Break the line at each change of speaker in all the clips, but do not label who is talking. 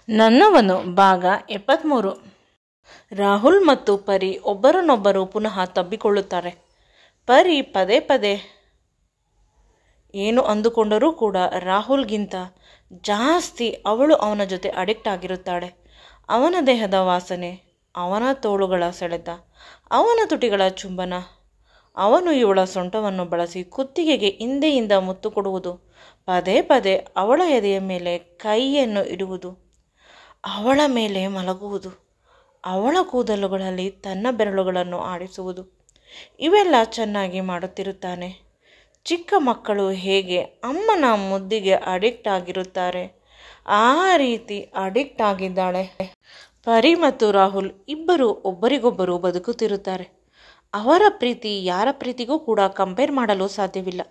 ನನ್ನವನು ಭಾಗ 73. ರಾಹುಲ್ ಮತ್ತು ಪರಿ ಒಬ್ಬರನ್ನೊಬ್ಬರು ಪುನಃ ತಬ್ಬಿಕೊಳ್ಳುತ್ತಾರೆ. ಪರಿ ಪದೇ ಪದೇ ಏನು ಅಂದುಕೊಂಡರೂ ಕೂಡ ರಾಹುಲ್ಗಿಂತ ಜಾಸ್ತಿ ಅವಳು ಅವನ ಜೊತೆ ಅಡಿಕ್ಟ್ ಆಗಿರುತ್ತಾಳೆ. ಅವನ ದೇಹದ ವಾಸನೆ, ಅವನ ತೋಳುಗಳ ಸೆಳೆತ, ಅವನ ತುಟಿಗಳ ಚುಂಬನ, ಅವನು ಇವಳ ಸೊಂಟವನ್ನು ಬಳಸಿ ಕುತ್ತಿಗೆಗೆ ಹಿಂದೆಯಿಂದ ಮುತ್ತು ಕೊಡುವುದು, ಪದೇ ಪದೇ ಅವಳ ಎದೆಯ ಮೇಲೆ ಕೈಯನ್ನು ಇಡುವುದು, ಅವಳ ಮೇಲೆ ಮಲಗುವುದು, ಅವಳ ಕೂದಲುಗಳಲ್ಲಿ ತನ್ನ ಬೆರಳುಗಳನ್ನು ಆಡಿಸುವುದು, ಇವೆಲ್ಲ ಚೆನ್ನಾಗಿ ಮಾಡುತ್ತಿರುತ್ತಾನೆ. ಚಿಕ್ಕ ಮಕ್ಕಳು ಹೇಗೆ ಅಮ್ಮನ ಮುದ್ದಿಗೆ ಅಡಿಕ್ಟ್ ಆಗಿರುತ್ತಾರೆ, ಆ ರೀತಿ ಅಡಿಕ್ಟ್ ಆಗಿದ್ದಾಳೆ. ಪರಿ ಮತ್ತು ರಾಹುಲ್ ಇಬ್ಬರು ಒಬ್ಬರಿಗೊಬ್ಬರು ಬದುಕುತ್ತಿರುತ್ತಾರೆ. ಅವರ ಪ್ರೀತಿ ಯಾರ ಪ್ರೀತಿಗೂ ಕೂಡ ಕಂಪೇರ್ ಮಾಡಲು ಸಾಧ್ಯವಿಲ್ಲ.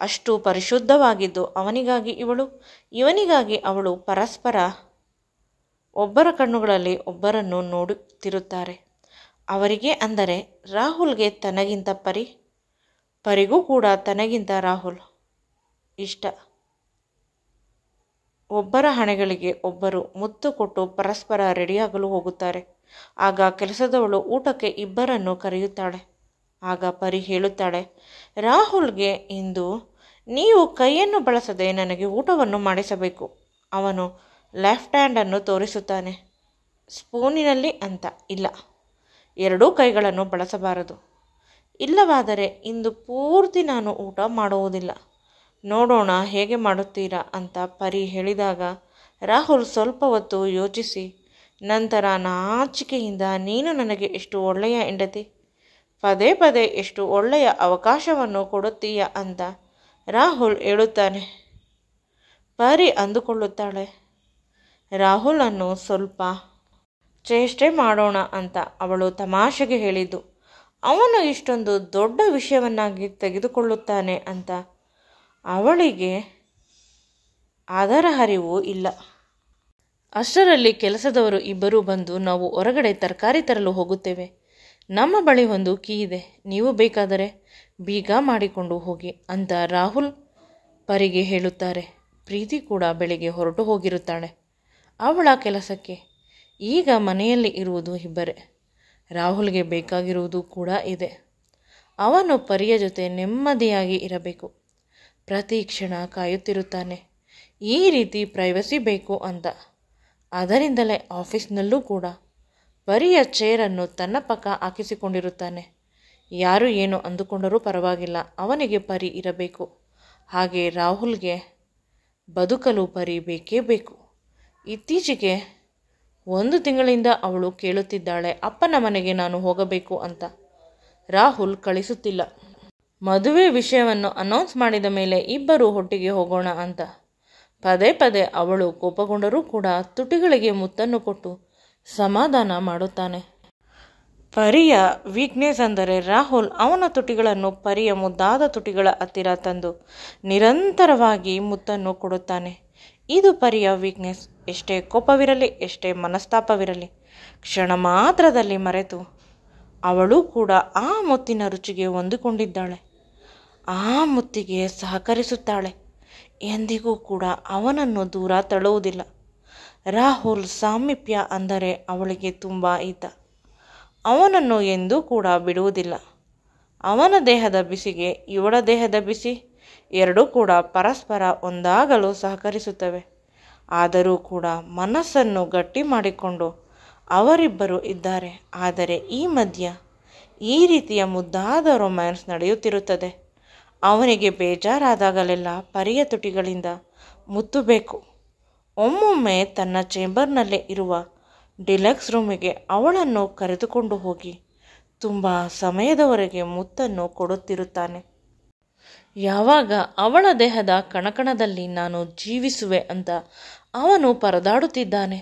ಅಷ್ಟು ಪರಿಶುದ್ಧವಾಗಿದ್ದು ಅವನಿಗಾಗಿ ಇವಳು, ಇವನಿಗಾಗಿ ಅವಳು ಪರಸ್ಪರ ಒಬ್ಬರ ಕಣ್ಣುಗಳಲ್ಲಿ ಒಬ್ಬರನ್ನು ನೋಡುತ್ತಿರುತ್ತಾರೆ. ಅವರಿಗೆ ಅಂದರೆ ರಾಹುಲ್ಗೆ ತನಗಿಂತ ಪರಿ, ಪರಿಗೂ ಕೂಡ ತನಗಿಂತ ರಾಹುಲ್ ಇಷ್ಟ. ಒಬ್ಬರ ಹಣೆಗಳಿಗೆ ಒಬ್ಬರು ಮುತ್ತು ಕೊಟ್ಟು ಪರಸ್ಪರ ರೆಡಿಯಾಗಲು ಹೋಗುತ್ತಾರೆ. ಆಗ ಕೆಲಸದವಳು ಊಟಕ್ಕೆ ಇಬ್ಬರನ್ನು ಕರೆಯುತ್ತಾಳೆ. ಆಗ ಪರಿ ಹೇಳುತ್ತಾಳೆ, ರಾಹುಲ್ಗೆ ಇಂದು ನೀವು ಕೈಯನ್ನು ಬಳಸದೆ ನನಗೆ ಊಟವನ್ನು ಮಾಡಿಸಬೇಕು. ಅವನು ಲೆಫ್ಟ್ ಹ್ಯಾಂಡನ್ನು ತೋರಿಸುತ್ತಾನೆ. ಸ್ಪೂನಿನಲ್ಲಿ ಅಂತ ಇಲ್ಲ, ಎರಡೂ ಕೈಗಳನ್ನು ಬಳಸಬಾರದು. ಇಲ್ಲವಾದರೆ ಇಂದು ಪೂರ್ತಿ ನಾನು ಊಟ ಮಾಡುವುದಿಲ್ಲ. ನೋಡೋಣ ಹೇಗೆ ಮಾಡುತ್ತೀರಾ ಅಂತ ಪರಿ ಹೇಳಿದಾಗ ರಾಹುಲ್ ಸ್ವಲ್ಪ ಹೊತ್ತು ಯೋಚಿಸಿ ನಂತರ ನಾಚಿಕೆಯಿಂದ, ನೀನು ನನಗೆ ಎಷ್ಟು ಒಳ್ಳೆಯ ಹೆಂಡತಿ, ಪದೇ ಪದೇ ಎಷ್ಟು ಒಳ್ಳೆಯ ಅವಕಾಶವನ್ನು ಕೊಡುತ್ತೀಯ ಅಂತ ರಾಹುಲ್ ಹೇಳುತ್ತಾನೆ. ಪರಿ ಅಂದುಕೊಳ್ಳುತ್ತಾಳೆ, ರಾಹುಲನ್ನು ಸ್ವಲ್ಪ ಚೇಷ್ಟೆ ಮಾಡೋಣ ಅಂತ ಅವಳು ತಮಾಷೆಗೆ ಹೇಳಿದ್ದು ಅವನು ಇಷ್ಟೊಂದು ದೊಡ್ಡ ವಿಷಯವನ್ನಾಗಿ ತೆಗೆದುಕೊಳ್ಳುತ್ತಾನೆ ಅಂತ ಅವಳಿಗೆ ಅದರ ಅರಿವು ಇಲ್ಲ. ಅಷ್ಟರಲ್ಲಿ ಕೆಲಸದವರು ಇಬ್ಬರೂ ಬಂದು, ನಾವು ಹೊರಗಡೆ ತರಕಾರಿ ತರಲು ಹೋಗುತ್ತೇವೆ, ನಮ್ಮ ಬಳಿ ಒಂದು ಕೀ ಇದೆ, ನೀವು ಬೇಕಾದರೆ ಬೀಗ ಮಾಡಿಕೊಂಡು ಹೋಗಿ ಅಂತ ರಾಹುಲ್ ಪರಿಗೆ ಹೇಳುತ್ತಾರೆ. ಪ್ರೀತಿ ಕೂಡ ಬೆಳಿಗ್ಗೆ ಹೊರಟು ಹೋಗಿರುತ್ತಾಳೆ ಅವಳ ಕೆಲಸಕ್ಕೆ. ಈಗ ಮನೆಯಲ್ಲಿ ಇರುವುದು ಇಬ್ಬರೇ. ರಾಹುಲ್ಗೆ ಬೇಕಾಗಿರುವುದು ಕೂಡ ಇದೆ. ಅವನು ಪರಿಯ ಜೊತೆ ನೆಮ್ಮದಿಯಾಗಿ ಇರಬೇಕು. ಪ್ರತಿ ಕ್ಷಣ ಕಾಯುತ್ತಿರುತ್ತಾನೆ. ಈ ರೀತಿ ಪ್ರೈವಸಿ ಬೇಕು ಅಂತ. ಅದರಿಂದಲೇ ಆಫೀಸ್ನಲ್ಲೂ ಕೂಡ ಪರಿಯ ಚೇರನ್ನು ತನ್ನ ಪಕ್ಕ ಹಾಕಿಸಿಕೊಂಡಿರುತ್ತಾನೆ. ಯಾರು ಏನು ಅಂದುಕೊಂಡರೂ ಪರವಾಗಿಲ್ಲ, ಅವನಿಗೆ ಪರಿ ಇರಬೇಕು. ಹಾಗೆ ರಾಹುಲ್ಗೆ ಬದುಕಲು ಪರಿ ಬೇಕೇ ಬೇಕು. ಇತ್ತೀಚೆಗೆ 1 ತಿಂಗಳಿಂದ ಅವಳು ಕೇಳುತ್ತಿದ್ದಾಳೆ, ಅಪ್ಪನ ಮನೆಗೆ ನಾನು ಹೋಗಬೇಕು ಅಂತ. ರಾಹುಲ್ ಕಳಿಸುತ್ತಿಲ್ಲ. ಮದುವೆ ವಿಷಯವನ್ನು ಅನೌನ್ಸ್ ಮಾಡಿದ ಮೇಲೆ ಇಬ್ಬರು ಒಟ್ಟಿಗೆ ಹೋಗೋಣ ಅಂತ ಪದೇ ಪದೇ ಅವಳು ಕೋಪಗೊಂಡರೂ ಕೂಡ ತುಟಿಗಳಿಗೆ ಮುತ್ತನ್ನು ಕೊಟ್ಟು ಸಮಾಧಾನ ಮಾಡುತ್ತಾನೆ. ಪರಿಯ ವೀಕ್ನೆಸ್ ಅಂದರೆ ರಾಹುಲ್ ಅವನ ತುಟಿಗಳನ್ನು ಪರಿಯ ಮುದ್ದಾದ ತುಟಿಗಳ ಹತ್ತಿರ ತಂದು ನಿರಂತರವಾಗಿ ಮುತ್ತನ್ನು ಕೊಡುತ್ತಾನೆ. ಇದು ಪರಿಯ ವೀಕ್ನೆಸ್. ಎಷ್ಟೇ ಕೋಪವಿರಲಿ, ಎಷ್ಟೇ ಮನಸ್ತಾಪವಿರಲಿ, ಕ್ಷಣ ಮಾತ್ರದಲ್ಲಿ ಮರೆತು ಅವಳು ಕೂಡ ಆ ಮುತ್ತಿನ ರುಚಿಗೆ ಹೊಂದಿಕೊಂಡಿದ್ದಾಳೆ. ಆ ಮುತ್ತಿಗೆ ಸಹಕರಿಸುತ್ತಾಳೆ. ಎಂದಿಗೂ ಕೂಡ ಅವನನ್ನು ದೂರ ತಳ್ಳುವುದಿಲ್ಲ. ರಾಹುಲ್ ಸಾಮೀಪ್ಯ ಅಂದರೆ ಅವಳಿಗೆ ತುಂಬ ಹಿತ. ಅವನನ್ನು ಎಂದೂ ಕೂಡ ಬಿಡುವುದಿಲ್ಲ. ಅವನ ದೇಹದ ಬಿಸಿಗೆ ಇವಳ ದೇಹದ ಬಿಸಿ ಎರಡೂ ಕೂಡ ಪರಸ್ಪರ ಒಂದಾಗಲು ಸಹಕರಿಸುತ್ತವೆ. ಆದರೂ ಕೂಡ ಮನಸ್ಸನ್ನು ಗಟ್ಟಿ ಮಾಡಿಕೊಂಡು ಅವರಿಬ್ಬರು ಇದ್ದಾರೆ. ಆದರೆ ಈ ಮಧ್ಯ ಈ ರೀತಿಯ ಮುದ್ದಾದ ರೊಮ್ಯಾನ್ಸ್ ನಡೆಯುತ್ತಿರುತ್ತದೆ. ಅವನಿಗೆ ಬೇಜಾರಾದಾಗಲೆಲ್ಲ ಪರಿಯ ತುಟಿಗಳಿಂದ ಮುತ್ತು ಬೇಕು. ಒಮ್ಮೊಮ್ಮೆ ತನ್ನ ಚೇಂಬರ್ನಲ್ಲೇ ಇರುವ ಡಿಲಕ್ಸ್ ರೂಮಿಗೆ ಅವಳನ್ನು ಕರೆದುಕೊಂಡು ಹೋಗಿ ತುಂಬ ಸಮಯದವರೆಗೆ ಮುತ್ತನ್ನು ಕೊಡುತ್ತಿರುತ್ತಾನೆ. ಯಾವಾಗ ಅವಳ ದೇಹದ ಕಣಕಣದಲ್ಲಿ ನಾನು ಜೀವಿಸುವೆ ಅಂತ ಅವನು ಪರದಾಡುತ್ತಿದ್ದಾನೆ.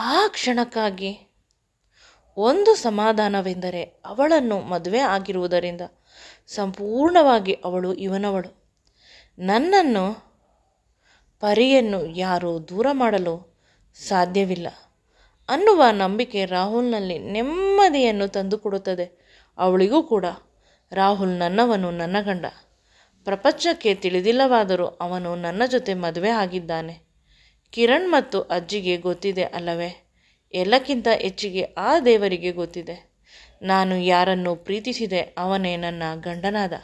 ಆ ಕ್ಷಣಕ್ಕಾಗಿ ಒಂದು ಸಮಾಧಾನವೆಂದರೆ ಅವಳನ್ನು ಮದುವೆ ಆಗಿರುವುದರಿಂದ ಸಂಪೂರ್ಣವಾಗಿ ಅವಳು ಇವನವಳು. ನನ್ನನ್ನು, ಪರಿಯನ್ನು ಯಾರೂ ದೂರ ಮಾಡಲು ಸಾಧ್ಯವಿಲ್ಲ ಅನ್ನುವ ನಂಬಿಕೆ ರಾಹುಲ್ನಲ್ಲಿ ನೆಮ್ಮದಿಯನ್ನು ತಂದುಕೊಡುತ್ತದೆ. ಅವಳಿಗೂ ಕೂಡ ರಾಹುಲ್ ನನ್ನವನು, ನನ್ನ ಗಂಡ. ಪ್ರಪಂಚಕ್ಕೆ ತಿಳಿದಿಲ್ಲವಾದರೂ ಅವನು ನನ್ನ ಜೊತೆ ಮದುವೆ ಆಗಿದ್ದಾನೆ. ಕಿರಣ್ ಮತ್ತು ಅಜ್ಜಿಗೆ ಗೊತ್ತಿದೆ ಅಲ್ಲವೇ? ಎಲ್ಲಕ್ಕಿಂತ ಹೆಚ್ಚಿಗೆ ಆ ದೇವರಿಗೆ ಗೊತ್ತಿದೆ. ನಾನು ಯಾರನ್ನು ಪ್ರೀತಿಸಿದೆ ಅವನೇ ನನ್ನ ಗಂಡನಾದ.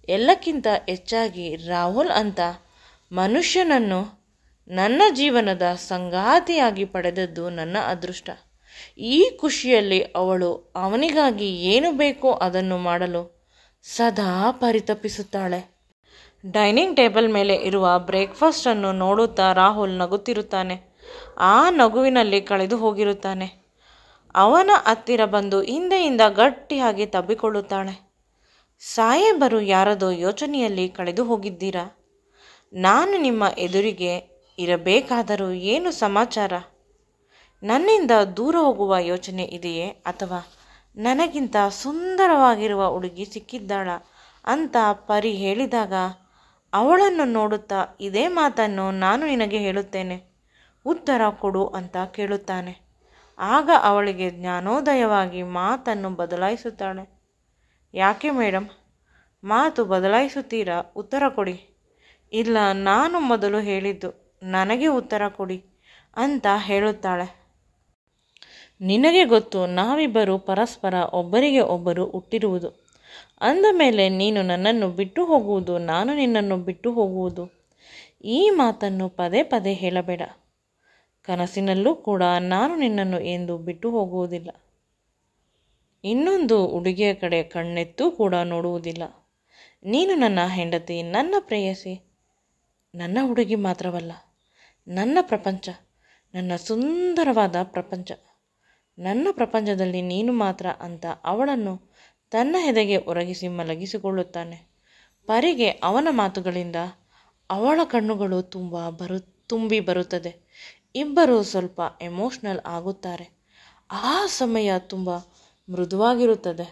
ಎಲ್ಲಕ್ಕಿಂತ ಹೆಚ್ಚಾಗಿ ರಾಹುಲ್ ಅಂತ ಮನುಷ್ಯನನ್ನು ನನ್ನ ಜೀವನದ ಸಂಗಾತಿಯಾಗಿ ಪಡೆದದ್ದು ನನ್ನ ಅದೃಷ್ಟ. ಈ ಖುಷಿಯಲ್ಲಿ ಅವಳು ಅವನಿಗಾಗಿ ಏನು ಬೇಕೋ ಅದನ್ನು ಮಾಡಲು ಸದಾ ಪರಿತಪಿಸುತ್ತಾಳೆ. ಡೈನಿಂಗ್ ಟೇಬಲ್ ಮೇಲೆ ಇರುವ ಬ್ರೇಕ್ಫಾಸ್ಟನ್ನು ನೋಡುತ್ತಾ ರಾಹುಲ್ ನಗುತ್ತಿರುತ್ತಾನೆ. ಆ ನಗುವಿನಲ್ಲಿ ಕಳೆದು ಹೋಗಿರುತ್ತಾನೆ. ಅವನ ಹತ್ತಿರ ಬಂದು ಹಿಂದೆಯಿಂದ ಗಟ್ಟಿಯಾಗಿ ತಬ್ಬಿಕೊಳ್ಳುತ್ತಾಳೆ. ಸಾಹೇಬರು ಯಾರದೋ ಯೋಚನೆಯಲ್ಲಿ ಕಳೆದು ಹೋಗಿದ್ದೀರಾ? ನಾನು ನಿಮ್ಮ ಎದುರಿಗೆ ಇರಬೇಕಾದರೂ ಏನು ಸಮಾಚಾರ? ನನ್ನಿಂದ ದೂರ ಹೋಗುವ ಯೋಚನೆ ಇದೆಯೇ, ಅಥವಾ ನನಗಿಂತ ಸುಂದರವಾಗಿರುವ ಹುಡುಗಿ ಸಿಕ್ಕಿದ್ದಾಳ ಅಂತ ಪರಿ ಹೇಳಿದಾಗ ಅವಳನ್ನು ನೋಡುತ್ತಾ ಇದೇ ಮಾತನ್ನು ನಾನು ನಿನಗೆ ಹೇಳುತ್ತೇನೆ, ಉತ್ತರ ಕೊಡು ಅಂತ ಕೇಳುತ್ತಾನೆ. ಆಗ ಅವಳಿಗೆ ಜ್ಞಾನೋದಯವಾಗಿ ಮಾತನ್ನು ಬದಲಾಯಿಸುತ್ತಾಳೆ. ಯಾಕೆ ಮೇಡಮ್, ಮಾತು ಬದಲಾಯಿಸುತ್ತೀರಾ? ಉತ್ತರ ಕೊಡಿ. ಇಲ್ಲ, ನಾನು ಮೊದಲು ಹೇಳಿದ್ದು, ನನಗೆ ಉತ್ತರ ಕೊಡಿ ಅಂತ ಹೇಳುತ್ತಾಳೆ. ನಿನಗೆ ಗೊತ್ತು, ನಾವಿಬ್ಬರು ಪರಸ್ಪರ ಒಬ್ಬರಿಗೆ ಒಬ್ಬರು ಹುಟ್ಟಿರುವುದು. ಅಂದ ಮೇಲೆ ನೀನು ನನ್ನನ್ನು ಬಿಟ್ಟು ಹೋಗುವುದು, ನಾನು ನಿನ್ನನ್ನು ಬಿಟ್ಟು ಹೋಗುವುದು. ಈ ಮಾತನ್ನು ಪದೇ ಪದೇ ಹೇಳಬೇಡ. ಕನಸಿನಲ್ಲೂ ಕೂಡ ನಾನು ನಿನ್ನನ್ನು ಎಂದು ಬಿಟ್ಟು ಹೋಗುವುದಿಲ್ಲ. ಇನ್ನೊಂದು ಹುಡುಗಿಯ ಕಡೆ ಕಣ್ಣೆತ್ತೂ ಕೂಡ ನೋಡುವುದಿಲ್ಲ. ನೀನು ನನ್ನ ಹೆಂಡತಿ, ನನ್ನ ಪ್ರೇಯಸಿ, ನನ್ನ ಹುಡುಗಿ ಮಾತ್ರವಲ್ಲ, ನನ್ನ ಪ್ರಪಂಚ, ನನ್ನ ಸುಂದರವಾದ ಪ್ರಪಂಚ. ನನ್ನ ಪ್ರಪಂಚದಲ್ಲಿ ನೀನು ಮಾತ್ರ ಅಂತ ಅವಳನ್ನು ತನ್ನ ಎದೆಗೆ ಒರಗಿಸಿ ಮಲಗಿಸಿಕೊಳ್ಳುತ್ತಾನೆ. ಪರಿಗೆ ಅವನ ಮಾತುಗಳಿಂದ ಅವಳ ಕಣ್ಣುಗಳು ತುಂಬಿ ಬರುತ್ತದೆ. ಇಬ್ಬರು ಸ್ವಲ್ಪ ಎಮೋಷ್ನಲ್ ಆಗುತ್ತಾರೆ. ಆ ಸಮಯ ತುಂಬ ಮೃದುವಾಗಿರುತ್ತದೆ.